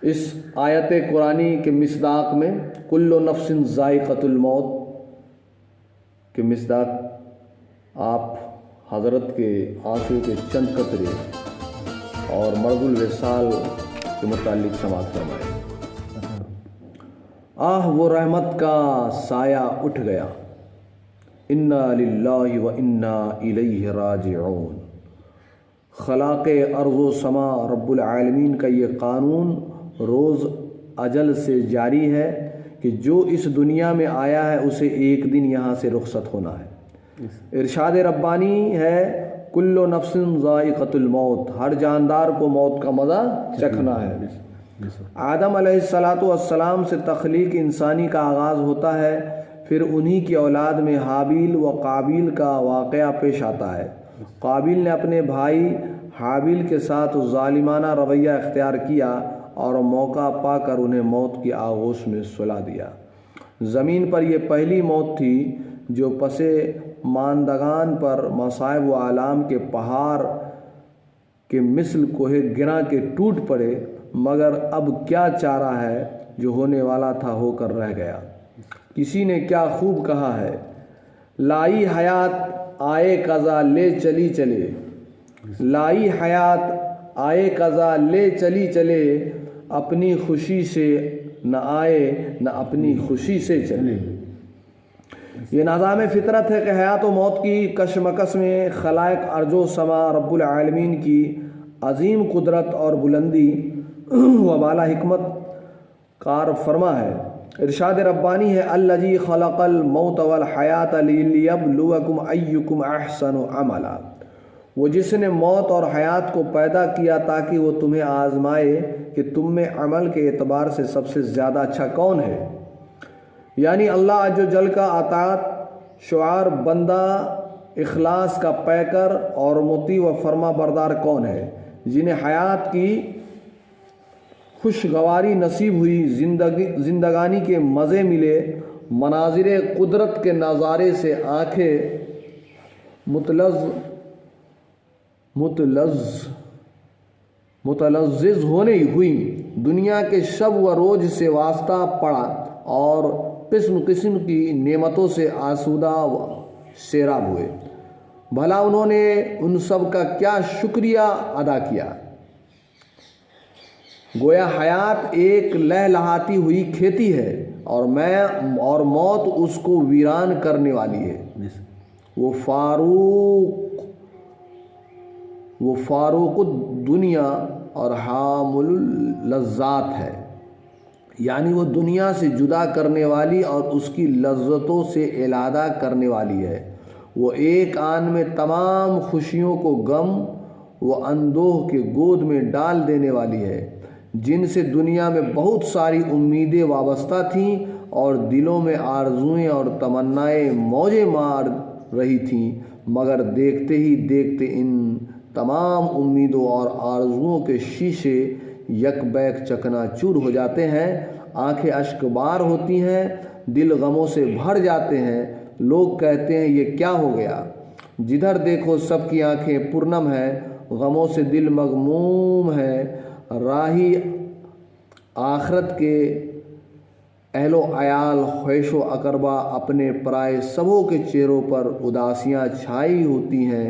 اس آیت قرآنی کے مصداق میں کل نفس ذائقۃ الموت کے مصداق آپ حضرت کے آنسو کے چند قطرے اور مرض الوصال کے متعلق سماعت فرمائے۔ آہ وہ رحمت کا سایہ اٹھ گیا، انا للہ و انا الیہ راجعون۔ خلاق ارض و سما رب العالمین کا یہ قانون روز اجل سے جاری ہے کہ جو اس دنیا میں آیا ہے اسے ایک دن یہاں سے رخصت ہونا ہے۔ ارشاد ربانی ہے کل نفس ذائقۃ الموت، ہر جاندار کو موت کا مزہ چکھنا ہے۔ آدم علیہ السلام سے تخلیق انسانی کا آغاز ہوتا ہے، پھر انہی کی اولاد میں حابیل و قابیل کا واقعہ پیش آتا ہے۔ قابیل نے اپنے بھائی حابیل کے ساتھ ظالمانہ رویہ اختیار کیا اور موقع پا کر انہیں موت کی آغوش میں سلا دیا۔ زمین پر یہ پہلی موت تھی جو پس ماندگان پر مصائب و آلام کے پہاڑ کے مثل کوہ گراں کے ٹوٹ پڑے، مگر اب کیا چارہ ہے، جو ہونے والا تھا ہو کر رہ گیا۔ کسی نے کیا خوب کہا ہے، لائی حیات آئے قضا لے چلی چلے، لائی حیات آئے قضا لے چلی چلے، اپنی خوشی سے نہ آئے نہ اپنی خوشی سے چلے۔ یہ نظام فطرت ہے کہ حیات و موت کی کشمکش میں خلائق ارض و سما رب العالمین کی عظیم قدرت اور بلندی و بالا حکمت کار فرما ہے۔ ارشاد ربانی ہے الذی خلق الموت والحیات لیبلوکم ایکم احسن عملا، وہ جس نے موت اور حیات کو پیدا کیا تاکہ وہ تمہیں آزمائے کہ تم میں عمل کے اعتبار سے سب سے زیادہ اچھا کون ہے۔ یعنی اللہ عز و جل کا اطاعت شعار بندہ اخلاص کا پیکر اور مطیع و فرما بردار کون ہے، جنہیں حیات کی خوشگواری نصیب ہوئی، زندگانی کے مزے ملے، مناظر قدرت کے نظارے سے آنکھیں متلذذ ہونے ہوئی، دنیا کے شب و روز سے واسطہ پڑا اور قسم قسم کی نعمتوں سے آسودہ و سیراب ہوئے، بھلا انہوں نے ان سب کا کیا شکریہ ادا کیا۔ گویا حیات ایک لہلہاتی ہوئی کھیتی ہے اور موت اس کو ویران کرنے والی ہے۔ وہ فاروق الدنیا اور حامل اللذات ہے، یعنی وہ دنیا سے جدا کرنے والی اور اس کی لذتوں سے علادہ کرنے والی ہے۔ وہ ایک آن میں تمام خوشیوں کو غم و اندوہ کے گود میں ڈال دینے والی ہے، جن سے دنیا میں بہت ساری امیدیں وابستہ تھیں اور دلوں میں آرزوئیں اور تمنائیں موجیں مار رہی تھیں، مگر دیکھتے ہی دیکھتے ان تمام امیدوں اور آرزوؤں کے شیشے یک بیک چکنا چور ہو جاتے ہیں، آنکھیں اشک بار ہوتی ہیں، دل غموں سے بھر جاتے ہیں۔ لوگ کہتے ہیں یہ کیا ہو گیا، جدھر دیکھو سب کی آنکھیں پرنم ہیں، غموں سے دل مغموم ہے۔ راہی آخرت کے اہل و عیال خویش و اقربا اپنے پرائے سبھوں کے چہروں پر اداسیاں چھائی ہوتی ہیں،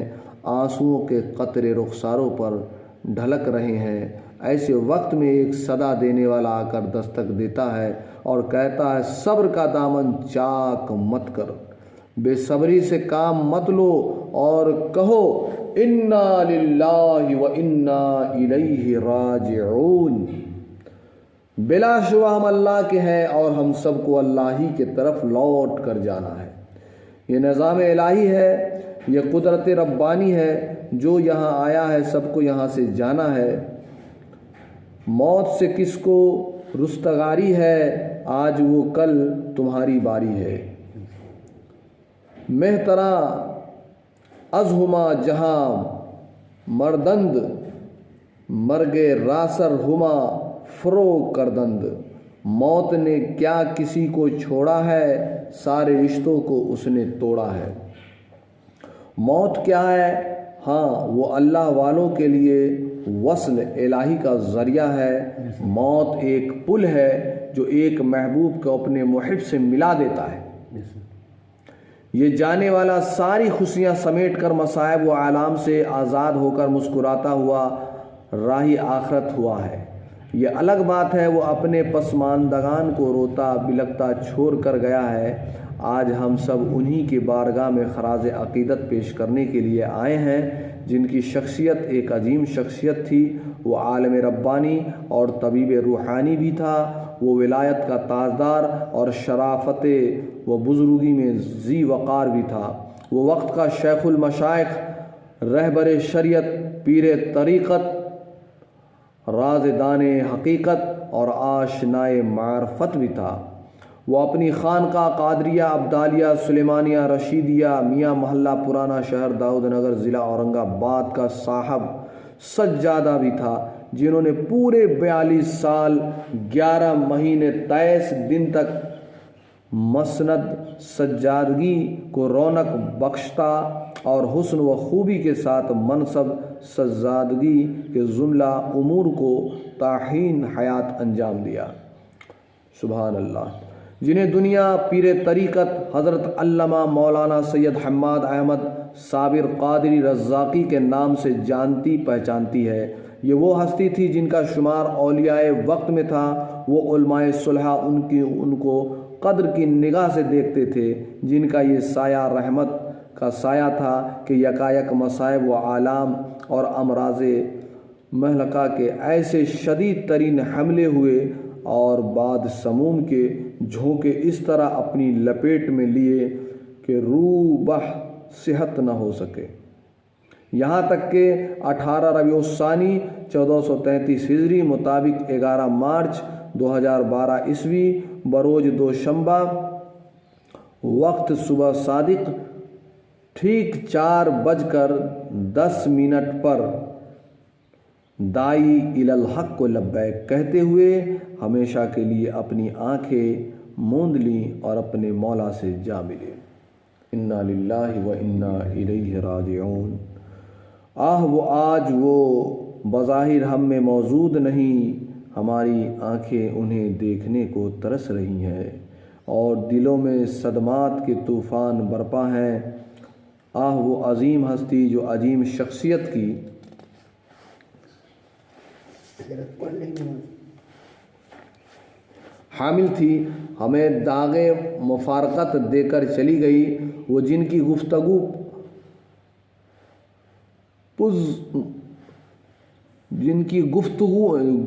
آنسوؤں کے قطرے رخساروں پر ڈھلک رہے ہیں۔ ایسے وقت میں ایک صدا دینے والا آ کر دستک دیتا ہے اور کہتا ہے صبر کا دامن چاک مت کر، بے صبری سے کام مت لو اور کہو انا للہ و انا الیہ راجعون۔ بلا شبہ ہم اللہ کے ہیں اور ہم سب کو اللہ ہی کے طرف لوٹ کر جانا ہے۔ یہ نظام الہی ہے، یہ قدرت ربانی ہے، جو یہاں آیا ہے سب کو یہاں سے جانا ہے۔ موت سے کس کو رستگاری ہے، آج وہ کل تمہاری باری ہے۔ مہترا از ہما جہاں مردند، مرگ راسر ہما فروغ کردند۔ موت نے کیا کسی کو چھوڑا ہے، سارے رشتوں کو اس نے توڑا ہے۔ موت کیا ہے، ہاں وہ اللہ والوں کے لیے وصل الہی کا ذریعہ ہے۔ موت ایک پل ہے جو ایک محبوب کو اپنے محب سے ملا دیتا ہے۔ یہ جانے والا ساری خوشیاں سمیٹ کر مصائب و آلام سے آزاد ہو کر مسکراتا ہوا راہی آخرت ہوا ہے۔ یہ الگ بات ہے وہ اپنے پسماندگان کو روتا بلکتا چھوڑ کر گیا ہے۔ آج ہم سب انہی کے بارگاہ میں خراج عقیدت پیش کرنے کے لیے آئے ہیں جن کی شخصیت ایک عظیم شخصیت تھی۔ وہ عالم ربانی اور طبیب روحانی بھی تھا۔ وہ ولایت کا تاجدار اور شرافت و بزرگی میں ذی وقار بھی تھا۔ وہ وقت کا شیخ المشائخ، رہبر شریعت، پیر طریقت، رازدان حقیقت اور آشنائے معرفت بھی تھا۔ وہ اپنی خانقاہ قادریہ، عبدالیہ، سلیمانیہ، رشیدیہ، میاں محلہ، پرانا شہر، داؤد نگر، ضلع اورنگ آباد کا صاحب سجادہ بھی تھا، جنہوں نے پورے 42 سال 11 مہینے 23 دن تک مسند سجادگی کو رونق بخشتا اور حسن و خوبی کے ساتھ منصب سجادگی کے جملہ امور کو تاحین حیات انجام دیا۔ سبحان اللہ۔ جنہیں دنیا پیر طریقت حضرت علامہ مولانا سید حماد احمد صابر قادری رزاقی کے نام سے جانتی پہچانتی ہے۔ یہ وہ ہستی تھی جن کا شمار اولیاء وقت میں تھا۔ وہ علماء صلحہ ان کو قدر کی نگاہ سے دیکھتے تھے، جن کا یہ سایہ رحمت کا سایہ تھا کہ یکایک مصائب و آلام اور امراض مہلکہ کے ایسے شدید ترین حملے ہوئے اور بعد سموم کے جھونکے اس طرح اپنی لپیٹ میں لیے کہ روح بہ صحت نہ ہو سکے۔ یہاں تک کہ 18 ربیع الثانی 1433 ہجری مطابق 11 مارچ 2012 عیسوی بروز دوشنبہ وقت صبح صادق ٹھیک 4:10 پر دائی الی الحق کو لبیک کہتے ہوئے ہمیشہ کے لیے اپنی آنکھیں موند لیں اور اپنے مولا سے جا ملے۔ انا للہ و انا الیہ راجعون۔ وہ آج وہ بظاہر ہم میں موجود نہیں، ہماری آنکھیں انہیں دیکھنے کو ترس رہی ہیں اور دلوں میں صدمات کے طوفان برپا ہیں۔ وہ عظیم ہستی جو عظیم شخصیت کی حامل تھی، ہمیں داغ مفارقت دے کر چلی گئی۔ وہ جن کی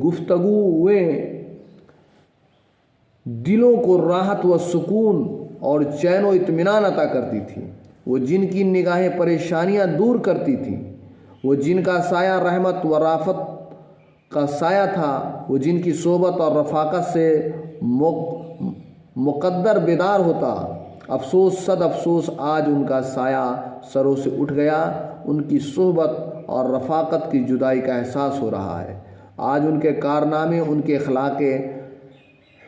گفتگویں دلوں کو راحت و سکون اور چین و اطمینان عطا کرتی تھی، وہ جن کی نگاہیں پریشانیاں دور کرتی تھیں، وہ جن کا سایہ رحمت و رافت کا سایہ تھا، وہ جن کی صحبت اور رفاقت سے مقدر بیدار ہوتا۔ افسوس صد افسوس آج ان کا سایہ سروں سے اٹھ گیا، ان کی صحبت اور رفاقت کی جدائی کا احساس ہو رہا ہے۔ آج ان کے کارنامے، ان کے اخلاق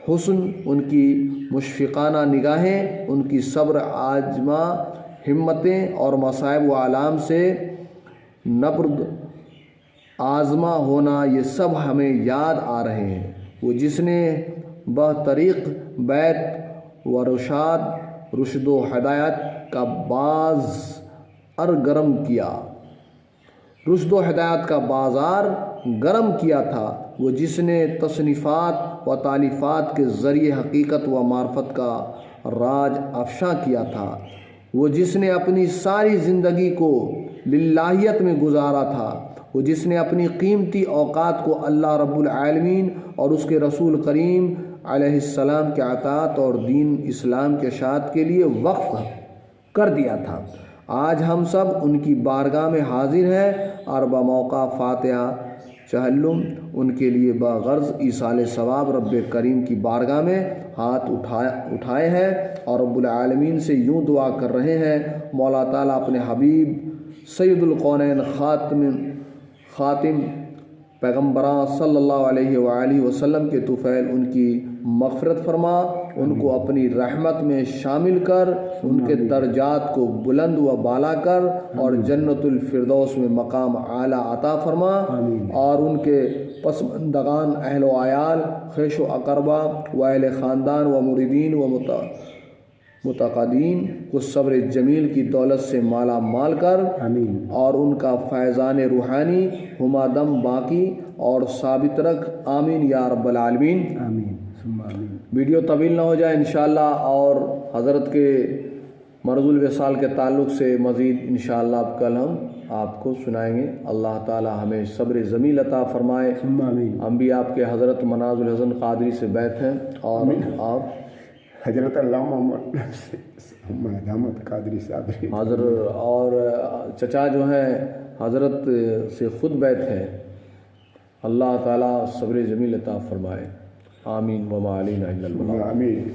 حسن، ان کی مشفقانہ نگاہیں، ان کی صبر آزما ہمتیں اور مصائب و آلام سے نبرد آزما ہونا، یہ سب ہمیں یاد آ رہے ہیں۔ وہ جس نے بطریق بیت و رشد و ہدایت کا بازار گرم کیا تھا، وہ جس نے تصنیفات و تالیفات کے ذریعے حقیقت و معرفت کا راج افشاں کیا تھا، وہ جس نے اپنی ساری زندگی کو للہیت میں گزارا تھا، وہ جس نے اپنی قیمتی اوقات کو اللہ رب العالمین اور اس کے رسول کریم علیہ السلام کے اطاعت اور دین اسلام کے اشاعت کے لیے وقف کر دیا تھا۔ آج ہم سب ان کی بارگاہ میں حاضر ہیں اور بموقع فاتحہ چہلم ان کے لیے بغرض ایصال ثواب رب کریم کی بارگاہ میں ہاتھ اٹھائے ہیں اور رب العالمین سے یوں دعا کر رہے ہیں، مولا تعالیٰ اپنے حبیب سید القونین خاتم پیغمبراں صلی اللہ علیہ وآلہ وسلم کے طفیل ان کی مغفرت فرما، ان کو اپنی رحمت میں شامل کر، ان کے درجات کو بلند و بالا کر اور جنت الفردوس میں مقام اعلیٰ عطا فرما، اور ان کے پسماندگان اہل و عیال، خیش و اقربا و اہل خاندان و مریدین و متقدین کو صبر جمیل کی دولت سے مالا مال کر، اور ان کا فیضان روحانی ہما دم باقی اور ثابت رکھ، آمین یا رب العالمین۔ ویڈیو طویل نہ ہو جائے انشاءاللہ، اور حضرت کے مرض الوصال کے تعلق سے مزید انشاءاللہ اب کل ہم آپ کو سنائیں گے۔ اللہ تعالی ہمیں صبر جمیل عطا فرمائے۔ ہم بھی آپ کے حضرت مناظ الحسن قادری سے بیعت ہیں، اور آپ حضرت علامہ محمد قادری صاحب حضر اور چچا جو ہیں حضرت سے خود بیعت ہے۔ اللہ تعالیٰ صبر جمیل عطا فرمائے، آمین وما علینا الا البلاغ۔ آمین۔